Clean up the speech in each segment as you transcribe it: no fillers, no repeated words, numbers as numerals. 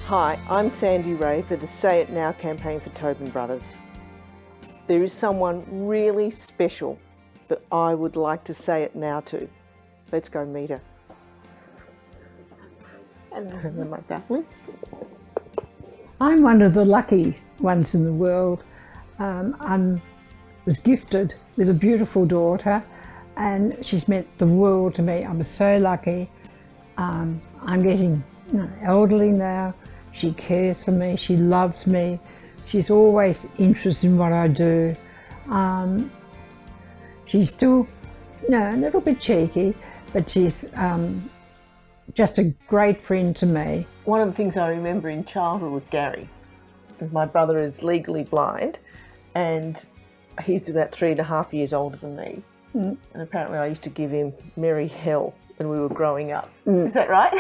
Hi, I'm Sandy Rae for the Say It Now campaign for Tobin Brothers. There is someone really special that I would like to say it now to. Let's go meet her. Hello, my darling. I'm one of the lucky ones in the world. I was gifted with a beautiful daughter and she's meant the world to me. I'm so lucky. I'm getting elderly now. She cares for me, she loves me. She's always interested in what I do. She's still a little bit cheeky, but she's just a great friend to me. One of the things I remember in childhood was Gary. My brother is legally blind and he's about 3.5 years older than me. And apparently I used to give him merry hell when we were growing up. Is that right?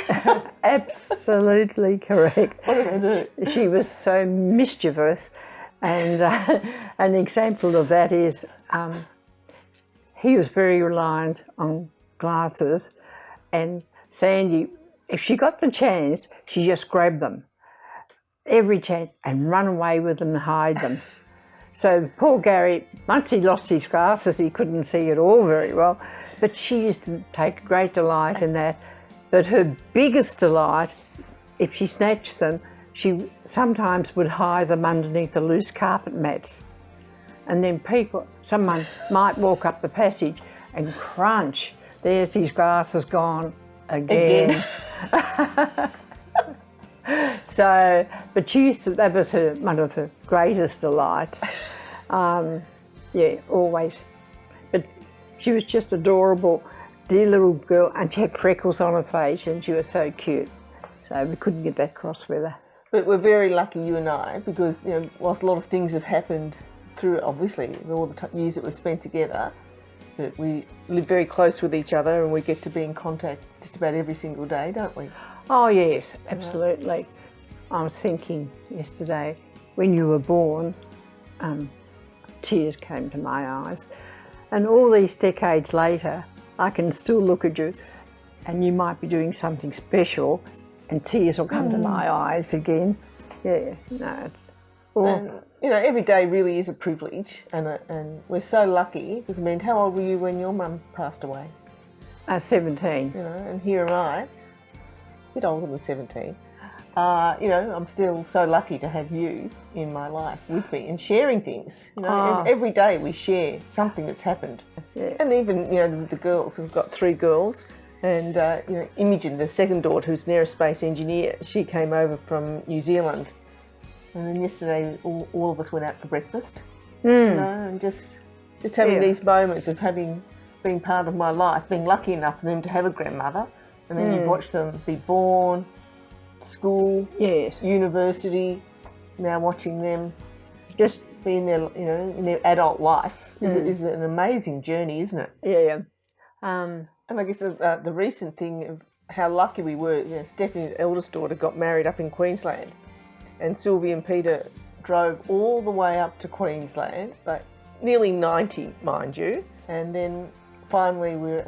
Absolutely correct. What did I do? She was so mischievous, and an example of that is he was very reliant on glasses, and Sandy, if she got the chance, she just grabbed them, every chance, and run away with them and hide them. So poor Gary, once he lost his glasses, he couldn't see at all very well, but she used to take great delight in that. But her biggest delight, if she snatched them, she sometimes would hide them underneath the loose carpet mats. And then someone might walk up the passage and crunch, there's his glasses gone again. So, but that was one of her greatest delights. Always. But she was just adorable, dear little girl, and she had freckles on her face and she was so cute. So we couldn't get that cross with her. But we're very lucky, you and I, because whilst a lot of things have happened through, obviously, all the years that we've spent together, that we live very close with each other and we get to be in contact just about every single day, don't we? Oh yes, absolutely. I was thinking yesterday, when you were born, tears came to my eyes. And all these decades later, I can still look at you and you might be doing something special and tears will come to my eyes again. Yeah, no, it's... And, every day really is a privilege and we're so lucky, because how old were you when your mum passed away? 17. And here am I, a bit older than 17. I'm still so lucky to have you in my life with me and sharing things. Every day we share something that's happened. Yeah. And even, the girls, we've got 3 girls, and, Imogen, the second daughter, who's an aerospace engineer, she came over from New Zealand. And then yesterday, all of us went out for breakfast, and just having these moments of being part of my life, being lucky enough for them to have a grandmother, and then you watch them be born, school, university, now watching them just be in their adult life is an amazing journey, isn't it? Yeah. And I guess the recent thing of how lucky we were, Stephanie's eldest daughter got married up in Queensland, and Sylvie and Peter drove all the way up to Queensland, but nearly 90, mind you, and then finally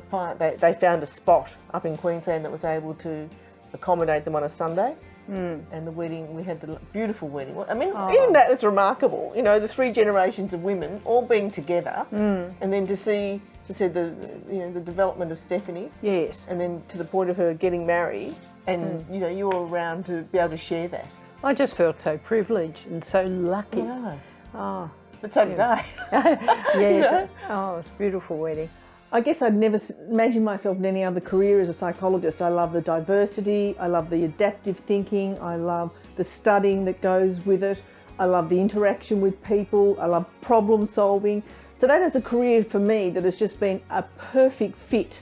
they found a spot up in Queensland that was able to accommodate them on a Sunday. And the wedding, we had the beautiful wedding. Even that was remarkable, the 3 generations of women all being together, and then to see, as I said, the development of Stephanie. Yes. And then to the point of her getting married, and you were around to be able to share that. I just felt so privileged and so lucky. Oh, but so did I. Yes. Oh, it was a beautiful wedding. I guess I'd never imagined myself in any other career as a psychologist. I love the diversity, I love the adaptive thinking, I love the studying that goes with it, I love the interaction with people, I love problem solving. So that is a career for me that has just been a perfect fit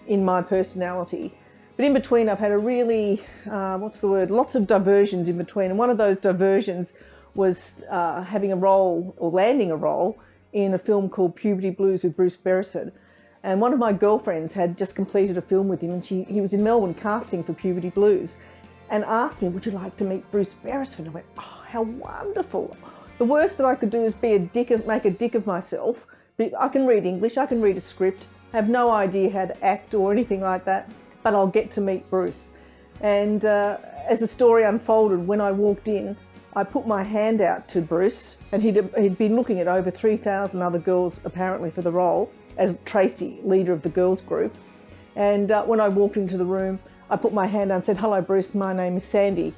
in my personality. But in between I've had a really, lots of diversions in between. And one of those diversions was having a role, or landing a role, in a film called Puberty Blues with Bruce Beresford. And one of my girlfriends had just completed a film with him, and he was in Melbourne casting for Puberty Blues, and asked me, would you like to meet Bruce Beresford? And I went, oh, how wonderful. The worst that I could do is make a dick of myself. I can read English, I can read a script, I have no idea how to act or anything like that, but I'll get to meet Bruce. And as the story unfolded, when I walked in, I put my hand out to Bruce, and he'd been looking at over 3,000 other girls apparently for the role as Tracy, leader of the girls group. And when I walked into the room, I put my hand out and said, "Hello Bruce, my name is Sandy."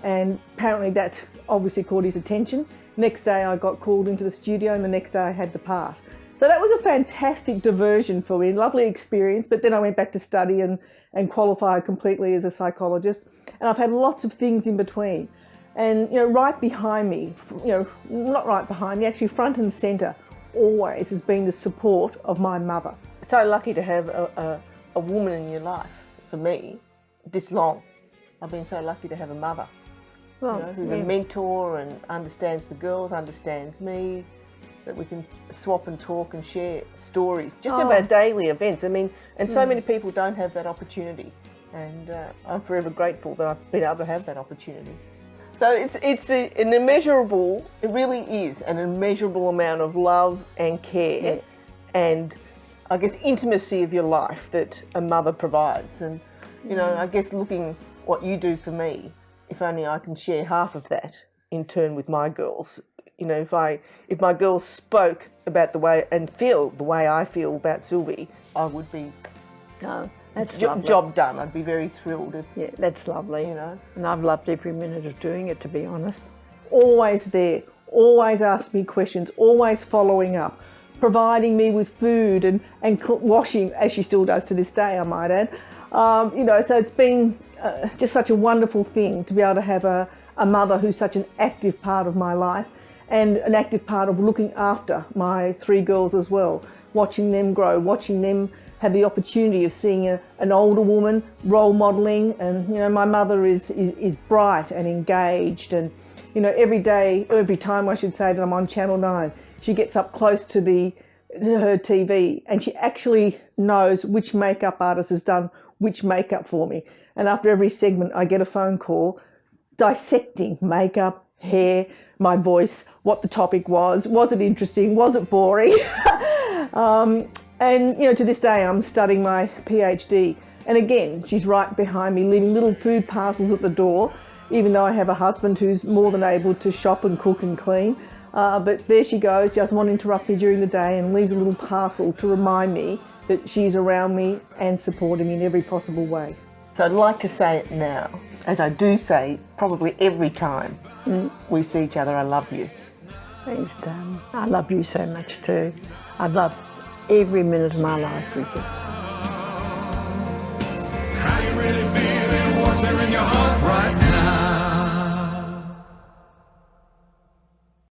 And apparently that obviously caught his attention. Next day I got called into the studio, and the next day I had the part. So that was a fantastic diversion for me, lovely experience. But then I went back to study and qualify completely as a psychologist. And I've had lots of things in between. And, right behind me, not right behind me, actually front and centre, always has been the support of my mother. So lucky to have a woman in your life, for me, this long. I've been so lucky to have a mother, who's a mentor and understands the girls, understands me, that we can swap and talk and share stories, just of our daily events. I mean, and so many people don't have that opportunity. And I'm forever grateful that I've been able to have that opportunity. So it's an immeasurable, it really is an immeasurable amount of love and care and I guess intimacy of your life that a mother provides. And, I guess looking what you do for me, if only I can share half of that in turn with my girls. If my girls spoke about the way and feel the way I feel about Sylvie, I would be that's job done. I'd be very thrilled. Yeah, that's lovely. And I've loved every minute of doing it, to be honest. Always there, always asking me questions, always following up, providing me with food and washing, as she still does to this day, I might add. So it's been just such a wonderful thing to be able to have a mother who's such an active part of my life and an active part of looking after my 3 girls as well, watching them grow, watching them have the opportunity of seeing an older woman role modelling. And my mother is bright and engaged, and every time I should say that I'm on Channel 9, she gets up close to her TV and she actually knows which makeup artist has done which makeup for me. And after every segment I get a phone call dissecting makeup, hair, my voice, what the topic was it interesting, was it boring? And to this day I'm studying my PhD, and again she's right behind me leaving little food parcels at the door, even though I have a husband who's more than able to shop and cook and clean. But there she goes, just won't interrupt me during the day, and leaves a little parcel to remind me that she's around me and supporting me in every possible way. So I'd like to say it now, as I do say probably every time we see each other, I love you. Thanks, Dan. I love you so much too. I've loved every minute of my life with you.